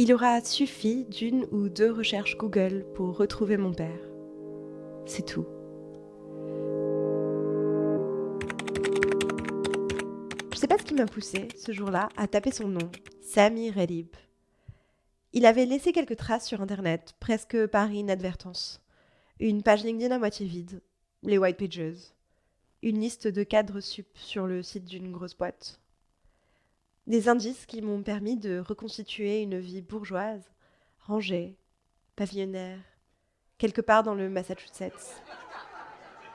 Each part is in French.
Il aura suffi d'1 ou 2 recherches Google pour retrouver mon père. C'est tout. Je sais pas ce qui m'a poussé, ce jour-là, à taper son nom, Sami Relib. Il avait laissé quelques traces sur Internet, presque par inadvertance. Une page LinkedIn à moitié vide, les white pages, une liste de cadres sup sur le site d'une grosse boîte. Des indices qui m'ont permis de reconstituer une vie bourgeoise, rangée, pavillonnaire, quelque part dans le Massachusetts.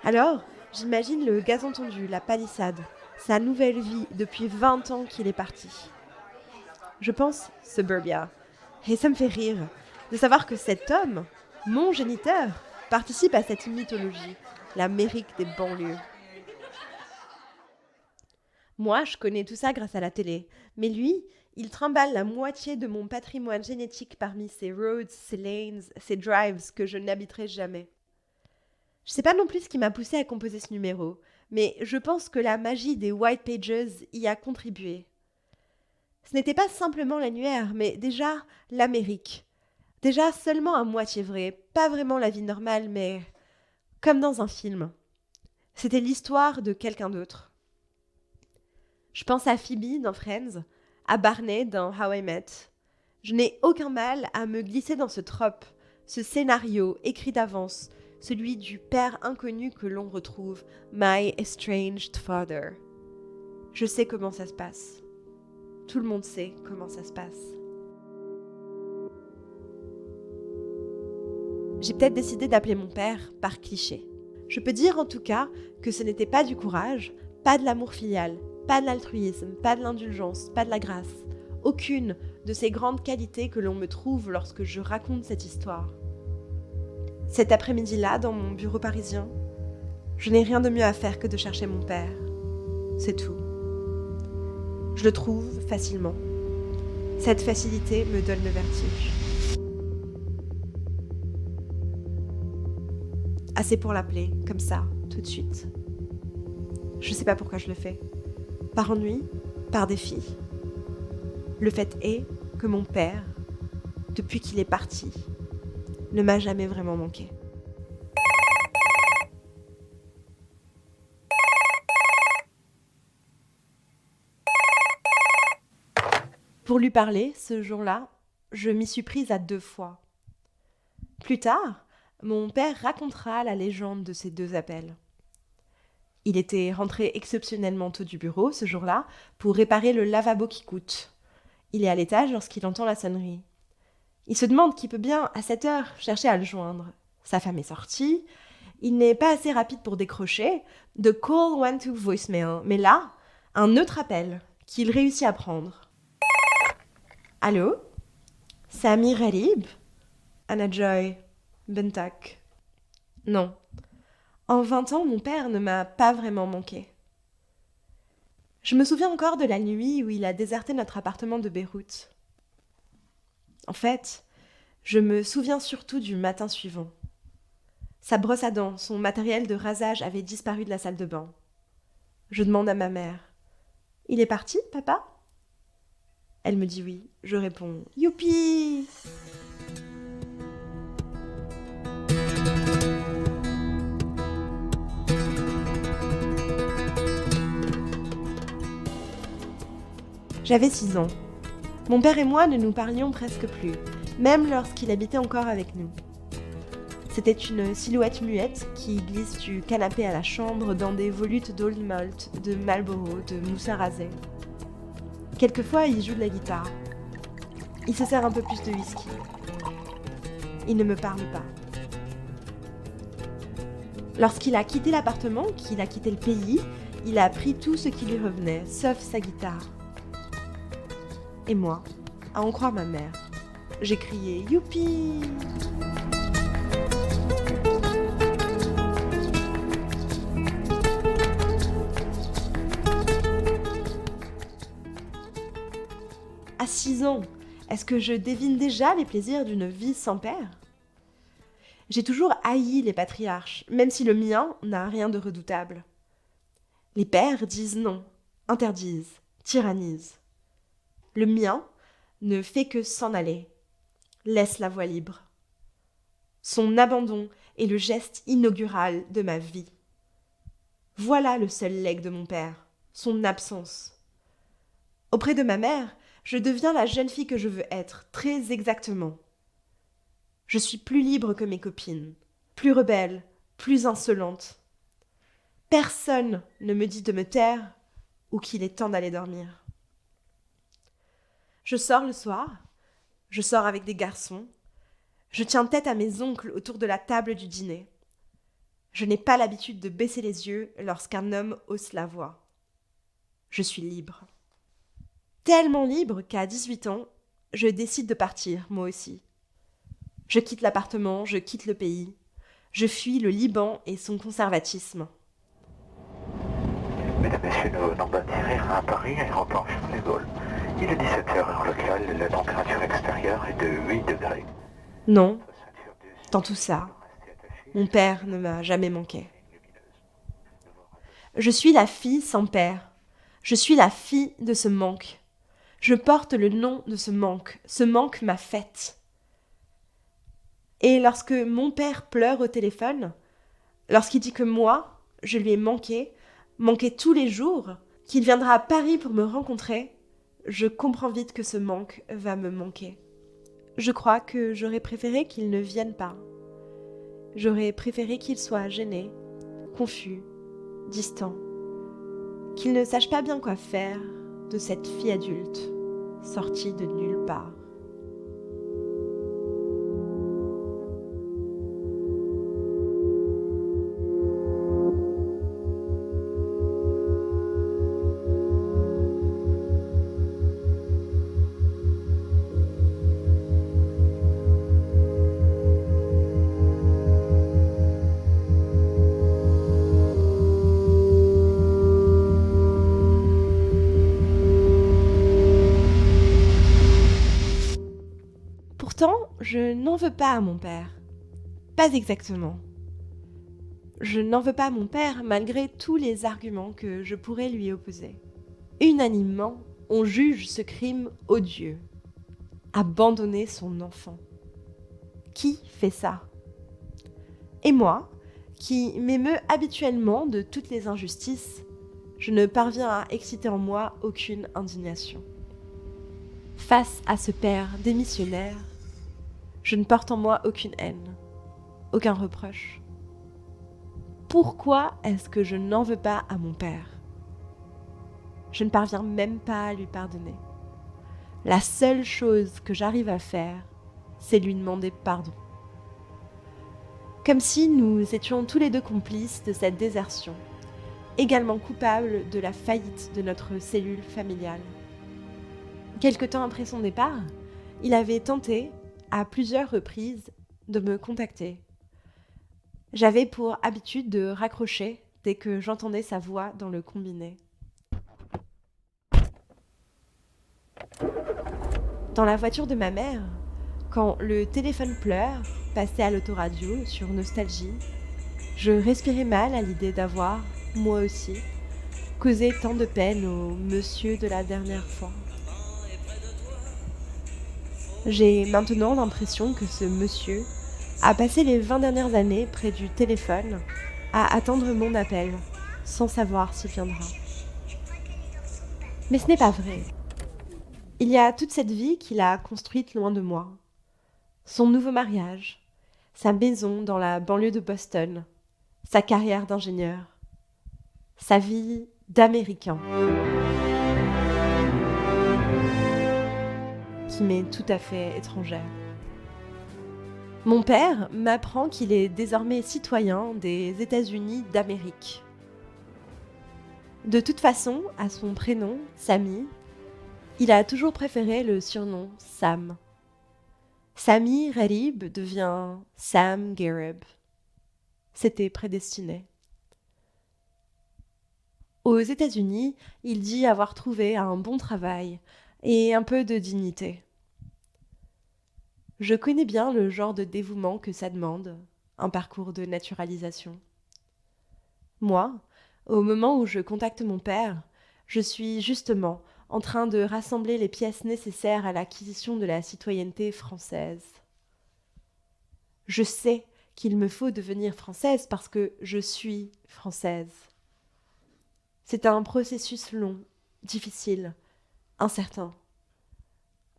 Alors, j'imagine le gazon tondu, la palissade, sa nouvelle vie depuis 20 ans qu'il est parti. Je pense Suburbia. Et ça me fait rire de savoir que cet homme, mon géniteur, participe à cette mythologie, l'Amérique des banlieues. Moi, je connais tout ça grâce à la télé. Mais lui, il trimballe la moitié de mon patrimoine génétique parmi ces roads, ces lanes, ces drives que je n'habiterai jamais. Je sais pas non plus ce qui m'a poussé à composer ce numéro, mais je pense que la magie des white pages y a contribué. Ce n'était pas simplement l'annuaire, mais déjà l'Amérique. Déjà seulement à moitié vrai, pas vraiment la vie normale, mais comme dans un film. C'était l'histoire de quelqu'un d'autre. Je pense à Phoebe dans Friends, à Barney dans How I Met. Je n'ai aucun mal à me glisser dans ce trope, ce scénario écrit d'avance, celui du père inconnu que l'on retrouve, My Estranged Father. Je sais comment ça se passe. Tout le monde sait comment ça se passe. J'ai peut-être décidé d'appeler mon père par cliché. Je peux dire en tout cas que ce n'était pas du courage, pas de l'amour filial, pas de l'altruisme, pas de l'indulgence, pas de la grâce. Aucune de ces grandes qualités que l'on me trouve lorsque je raconte cette histoire. Cet après-midi-là, dans mon bureau parisien, je n'ai rien de mieux à faire que de chercher mon père. C'est tout. Je le trouve facilement. Cette facilité me donne le vertige. Assez pour l'appeler, comme ça, tout de suite. Je sais pas pourquoi je le fais. Par ennui, par défi. Le fait est que mon père, depuis qu'il est parti, ne m'a jamais vraiment manqué. Pour lui parler, ce jour-là, je m'y suis prise à 2 fois. Plus tard, mon père racontera la légende de ces 2 appels. Il était rentré exceptionnellement tôt du bureau ce jour-là pour réparer le lavabo qui coûte. Il est à l'étage lorsqu'il entend la sonnerie. Il se demande qui peut bien, à cette heure, chercher à le joindre. Sa femme est sortie. Il n'est pas assez rapide pour décrocher. The call went to voicemail. Mais là, un autre appel qu'il réussit à prendre. Allô? Sami Relib? Anna Joy. Bentak. Non. En 20 ans, mon père ne m'a pas vraiment manqué. Je me souviens encore de la nuit où il a déserté notre appartement de Beyrouth. En fait, je me souviens surtout du matin suivant. Sa brosse à dents, son matériel de rasage avaient disparu de la salle de bain. Je demande à ma mère. « Il est parti, papa ?» Elle me dit oui. Je réponds « Youpi !» J'avais 6 ans. Mon père et moi ne nous parlions presque plus, même lorsqu'il habitait encore avec nous. C'était une silhouette muette qui glisse du canapé à la chambre dans des volutes d'Old Malt, de Marlboro, de mousse à raser. Quelquefois, il joue de la guitare. Il se sert un peu plus de whisky. Il ne me parle pas. Lorsqu'il a quitté l'appartement, qu'il a quitté le pays, il a pris tout ce qui lui revenait, sauf sa guitare. Et moi, à en croire ma mère, j'ai crié « Youpi !» À 6 ans, est-ce que je devine déjà les plaisirs d'une vie sans père ? J'ai toujours haï les patriarches, même si le mien n'a rien de redoutable. Les pères disent non, interdisent, tyrannisent. Le mien ne fait que s'en aller, laisse la voie libre. Son abandon est le geste inaugural de ma vie. Voilà le seul legs de mon père, son absence. Auprès de ma mère, je deviens la jeune fille que je veux être, très exactement. Je suis plus libre que mes copines, plus rebelle, plus insolente. Personne ne me dit de me taire ou qu'il est temps d'aller dormir. Je sors le soir, je sors avec des garçons, je tiens tête à mes oncles autour de la table du dîner. Je n'ai pas l'habitude de baisser les yeux lorsqu'un homme hausse la voix. Je suis libre. Tellement libre qu'à 18 ans, je décide de partir, moi aussi. Je quitte l'appartement, je quitte le pays. Je fuis le Liban et son conservatisme. Mesdames, Messieurs, nous venons d'atterrir à Paris, aéroport Charles de Gaulle. Il est 17h heure locale, la température extérieure est de 8 degrés. Non, dans tout ça, mon père ne m'a jamais manqué. Je suis la fille sans père. Je suis la fille de ce manque. Je porte le nom de ce manque m'a faite. Et lorsque mon père pleure au téléphone, lorsqu'il dit que moi, je lui ai manqué tous les jours, qu'il viendra à Paris pour me rencontrer, je comprends vite que ce manque va me manquer. Je crois que j'aurais préféré qu'il ne vienne pas. J'aurais préféré qu'il soit gêné, confus, distant, qu'il ne sache pas bien quoi faire de cette fille adulte, sortie de nulle part. Pourtant, je n'en veux pas à mon père. Pas exactement. Je n'en veux pas à mon père malgré tous les arguments que je pourrais lui opposer. Unanimement, on juge ce crime odieux. Abandonner son enfant. Qui fait ça ? Et moi, qui m'émeut habituellement de toutes les injustices, je ne parviens à exciter en moi aucune indignation. Face à ce père démissionnaire, je ne porte en moi aucune haine, aucun reproche. Pourquoi est-ce que je n'en veux pas à mon père ? Je ne parviens même pas à lui pardonner. La seule chose que j'arrive à faire, c'est lui demander pardon. Comme si nous étions tous les deux complices de cette désertion, également coupables de la faillite de notre cellule familiale. Quelque temps après son départ, il avait tenté, à plusieurs reprises, de me contacter. J'avais pour habitude de raccrocher dès que j'entendais sa voix dans le combiné. Dans la voiture de ma mère, quand le téléphone pleure passait à l'autoradio sur Nostalgie, je respirais mal à l'idée d'avoir, moi aussi, causé tant de peine au monsieur de la dernière fois. J'ai maintenant l'impression que ce monsieur a passé les 20 dernières années près du téléphone à attendre mon appel, sans savoir s'il viendra. Mais ce n'est pas vrai. Il y a toute cette vie qu'il a construite loin de moi. Son nouveau mariage, sa maison dans la banlieue de Boston, sa carrière d'ingénieur, sa vie d'Américain, qui m'est tout à fait étrangère. Mon père m'apprend qu'il est désormais citoyen des États-Unis d'Amérique. De toute façon, à son prénom, Sami, il a toujours préféré le surnom Sam. Sami Gharib devient Sam Gharib. C'était prédestiné. Aux États-Unis, il dit avoir trouvé un bon travail et un peu de dignité. Je connais bien le genre de dévouement que ça demande, un parcours de naturalisation. Moi, au moment où je contacte mon père, je suis justement en train de rassembler les pièces nécessaires à l'acquisition de la citoyenneté française. Je sais qu'il me faut devenir française parce que je suis française. C'est un processus long, difficile, incertain.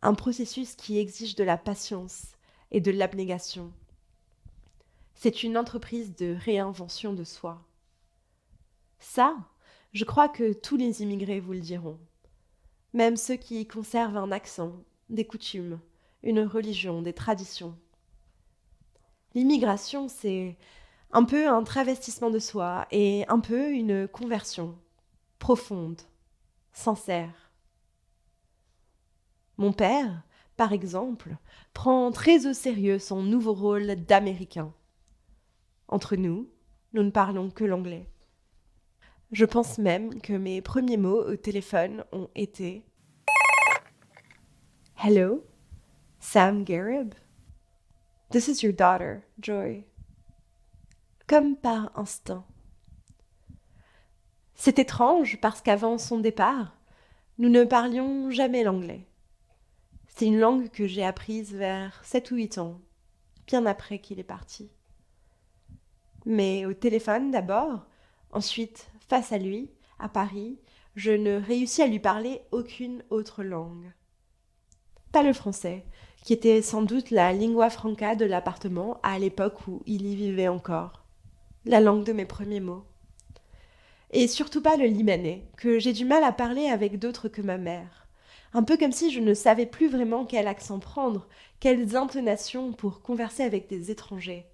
Un processus qui exige de la patience et de l'abnégation. C'est une entreprise de réinvention de soi. Ça, je crois que tous les immigrés vous le diront. Même ceux qui conservent un accent, des coutumes, une religion, des traditions. L'immigration, c'est un peu un travestissement de soi et un peu une conversion profonde, sincère. Mon père, par exemple, prend très au sérieux son nouveau rôle d'Américain. Entre nous, nous ne parlons que l'anglais. Je pense même que mes premiers mots au téléphone ont été « Hello, Sam Garib. This is your daughter, Joy. » Comme par instinct. C'est étrange parce qu'avant son départ, nous ne parlions jamais l'anglais. C'est une langue que j'ai apprise vers 7 ou 8 ans, bien après qu'il est parti. Mais au téléphone d'abord, ensuite face à lui, à Paris, je ne réussis à lui parler aucune autre langue. Pas le français, qui était sans doute la lingua franca de l'appartement à l'époque où il y vivait encore, la langue de mes premiers mots. Et surtout pas le libanais, que j'ai du mal à parler avec d'autres que ma mère. Un peu comme si je ne savais plus vraiment quel accent prendre, quelles intonations pour converser avec des étrangers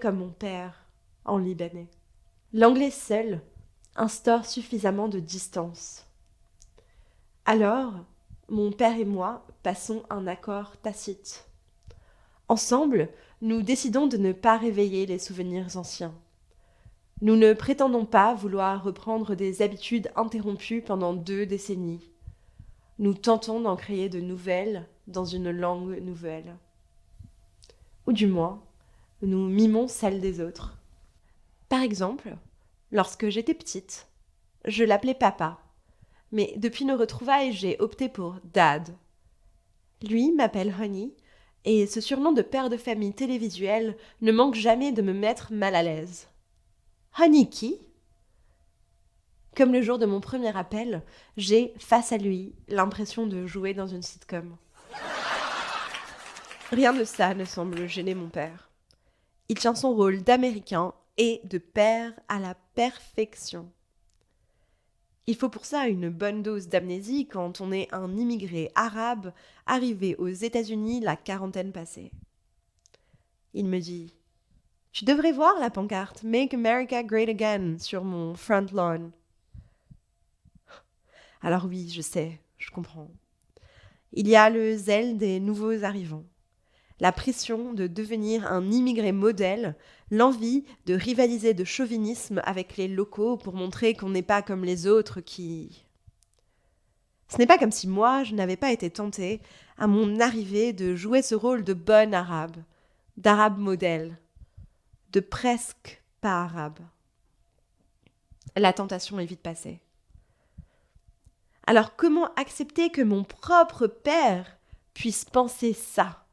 comme mon père, en libanais. L'anglais seul instaure suffisamment de distance. Alors, mon père et moi passons un accord tacite. Ensemble, nous décidons de ne pas réveiller les souvenirs anciens. Nous ne prétendons pas vouloir reprendre des habitudes interrompues pendant 2 décennies. Nous tentons d'en créer de nouvelles dans une langue nouvelle. Ou du moins, nous mimons celles des autres. Par exemple, lorsque j'étais petite, je l'appelais papa, mais depuis nos retrouvailles, j'ai opté pour Dad. Lui m'appelle Honey, et ce surnom de père de famille télévisuel ne manque jamais de me mettre mal à l'aise. Honey qui ? Comme le jour de mon premier appel, j'ai, face à lui, l'impression de jouer dans une sitcom. Rien de ça ne semble gêner mon père. Il tient son rôle d'Américain et de père à la perfection. Il faut pour ça une bonne dose d'amnésie quand on est un immigré arabe arrivé aux États-Unis la quarantaine passée. Il me dit « Tu devrais voir la pancarte « Make America Great Again » sur mon front lawn. » Alors oui, je sais, je comprends. Il y a le zèle des nouveaux arrivants, la pression de devenir un immigré modèle, l'envie de rivaliser de chauvinisme avec les locaux pour montrer qu'on n'est pas comme les autres qui... Ce n'est pas comme si moi, je n'avais pas été tentée, à mon arrivée, de jouer ce rôle de bonne arabe, d'arabe modèle, de presque pas arabe. La tentation est vite passée. Alors comment accepter que mon propre père puisse penser ça ?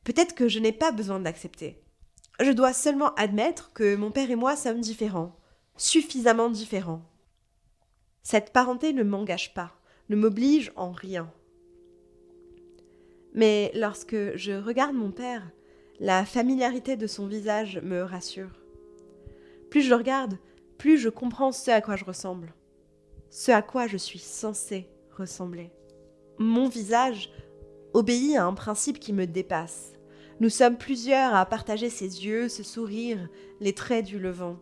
Peut-être que je n'ai pas besoin d'accepter. Je dois seulement admettre que mon père et moi sommes différents, suffisamment différents. Cette parenté ne m'engage pas, ne m'oblige en rien. Mais lorsque je regarde mon père, la familiarité de son visage me rassure. Plus je le regarde, plus je comprends ce à quoi je ressemble, ce à quoi je suis censée ressembler. Mon visage obéit à un principe qui me dépasse. Nous sommes plusieurs à partager ses yeux, ce sourire, les traits du levant.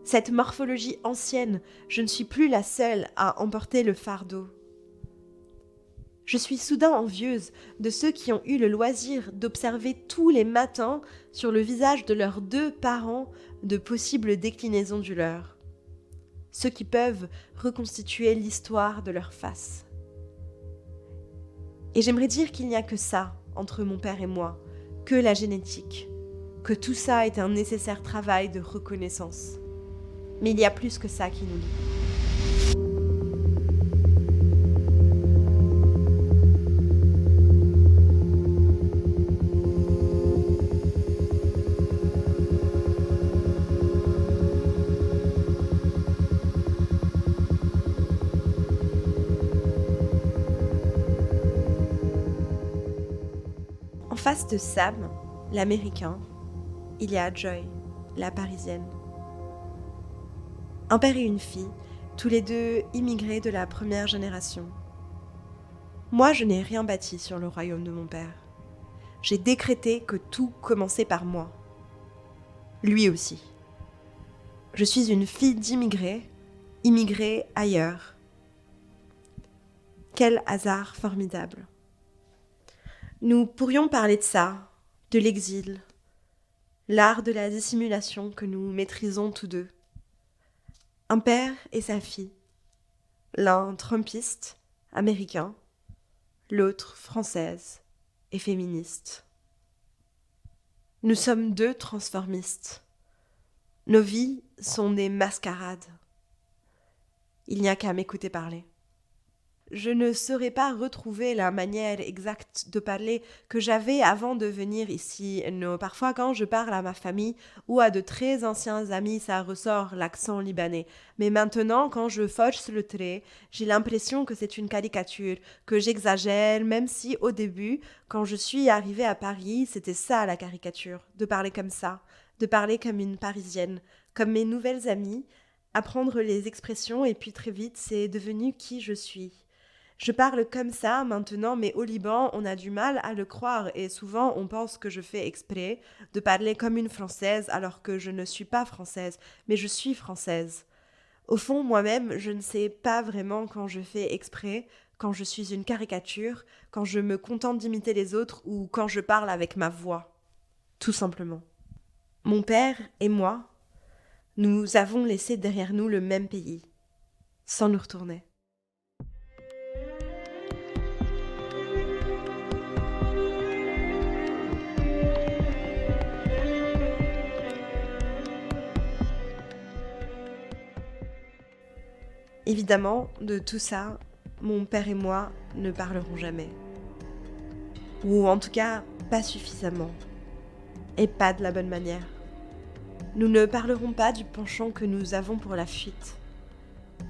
Cette morphologie ancienne, je ne suis plus la seule à emporter le fardeau. Je suis soudain envieuse de ceux qui ont eu le loisir d'observer tous les matins sur le visage de leurs 2 parents de possibles déclinaisons du leur. Ceux qui peuvent reconstituer l'histoire de leur face. Et j'aimerais dire qu'il n'y a que ça entre mon père et moi, que la génétique, que tout ça est un nécessaire travail de reconnaissance. Mais il y a plus que ça qui nous lie. face de Sam, l'Américain, il y a Joy, la Parisienne. Un père et une fille, tous les deux immigrés de la première génération. Moi, je n'ai rien bâti sur le royaume de mon père. J'ai décrété que tout commençait par moi. Lui aussi. Je suis une fille d'immigrés, immigrée ailleurs. Quel hasard formidable. Nous pourrions parler de ça, de l'exil, l'art de la dissimulation que nous maîtrisons tous deux. Un père et sa fille, l'un trumpiste, américain, l'autre française et féministe. Nous sommes deux transformistes. Nos vies sont des mascarades. Il n'y a qu'à m'écouter parler. Je ne saurais pas retrouver la manière exacte de parler que j'avais avant de venir ici. Non, parfois quand je parle à ma famille ou à de très anciens amis, ça ressort l'accent libanais. Mais maintenant, quand je force le trait, j'ai l'impression que c'est une caricature, que j'exagère, même si au début, quand je suis arrivée à Paris, c'était ça la caricature, de parler comme ça, de parler comme une Parisienne, comme mes nouvelles amies, apprendre les expressions et puis très vite, c'est devenu qui je suis. Je parle comme ça maintenant, mais au Liban, on a du mal à le croire et souvent on pense que je fais exprès de parler comme une Française alors que je ne suis pas française, mais je suis française. Au fond, moi-même, je ne sais pas vraiment quand je fais exprès, quand je suis une caricature, quand je me contente d'imiter les autres ou quand je parle avec ma voix. Tout simplement. Mon père et moi, nous avons laissé derrière nous le même pays, sans nous retourner. Évidemment, de tout ça, mon père et moi ne parlerons jamais. Ou en tout cas, pas suffisamment. Et pas de la bonne manière. Nous ne parlerons pas du penchant que nous avons pour la fuite,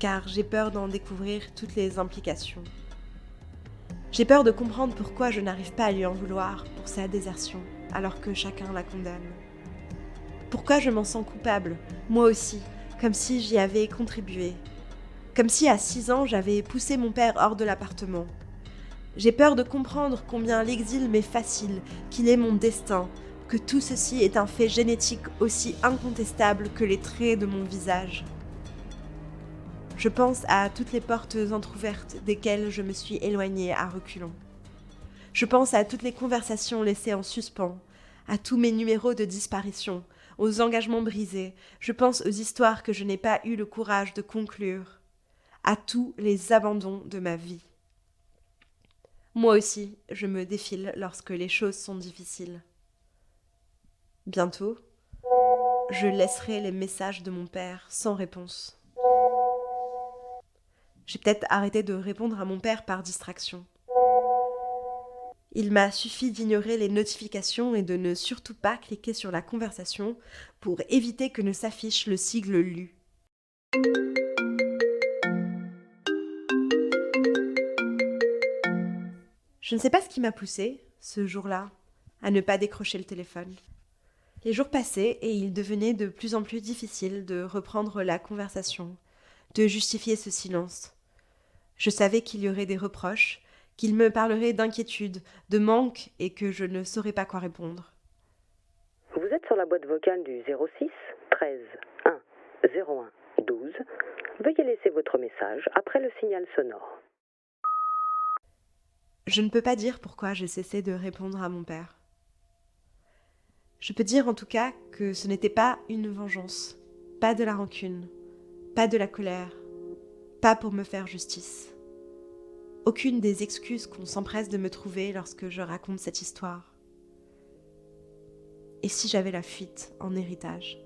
car j'ai peur d'en découvrir toutes les implications. J'ai peur de comprendre pourquoi je n'arrive pas à lui en vouloir pour sa désertion, alors que chacun la condamne. Pourquoi je m'en sens coupable, moi aussi, comme si j'y avais contribué. Comme si à 6 ans, j'avais poussé mon père hors de l'appartement. J'ai peur de comprendre combien l'exil m'est facile, qu'il est mon destin, que tout ceci est un fait génétique aussi incontestable que les traits de mon visage. Je pense à toutes les portes entr'ouvertes desquelles je me suis éloignée à reculons. Je pense à toutes les conversations laissées en suspens, à tous mes numéros de disparition, aux engagements brisés. Je pense aux histoires que je n'ai pas eu le courage de conclure, à tous les abandons de ma vie. Moi aussi, je me défile lorsque les choses sont difficiles. Bientôt, je laisserai les messages de mon père sans réponse. J'ai peut-être arrêté de répondre à mon père par distraction. Il m'a suffi d'ignorer les notifications et de ne surtout pas cliquer sur la conversation pour éviter que ne s'affiche le sigle lu. Je ne sais pas ce qui m'a poussée, ce jour-là, à ne pas décrocher le téléphone. Les jours passaient et il devenait de plus en plus difficile de reprendre la conversation, de justifier ce silence. Je savais qu'il y aurait des reproches, qu'il me parlerait d'inquiétude, de manque et que je ne saurais pas quoi répondre. Vous êtes sur la boîte vocale du 06 13 1 01 12. Veuillez laisser votre message après le signal sonore. Je ne peux pas dire pourquoi j'ai cessé de répondre à mon père. Je peux dire en tout cas que ce n'était pas une vengeance, pas de la rancune, pas de la colère, pas pour me faire justice. Aucune des excuses qu'on s'empresse de me trouver lorsque je raconte cette histoire. Et si j'avais la fuite en héritage ?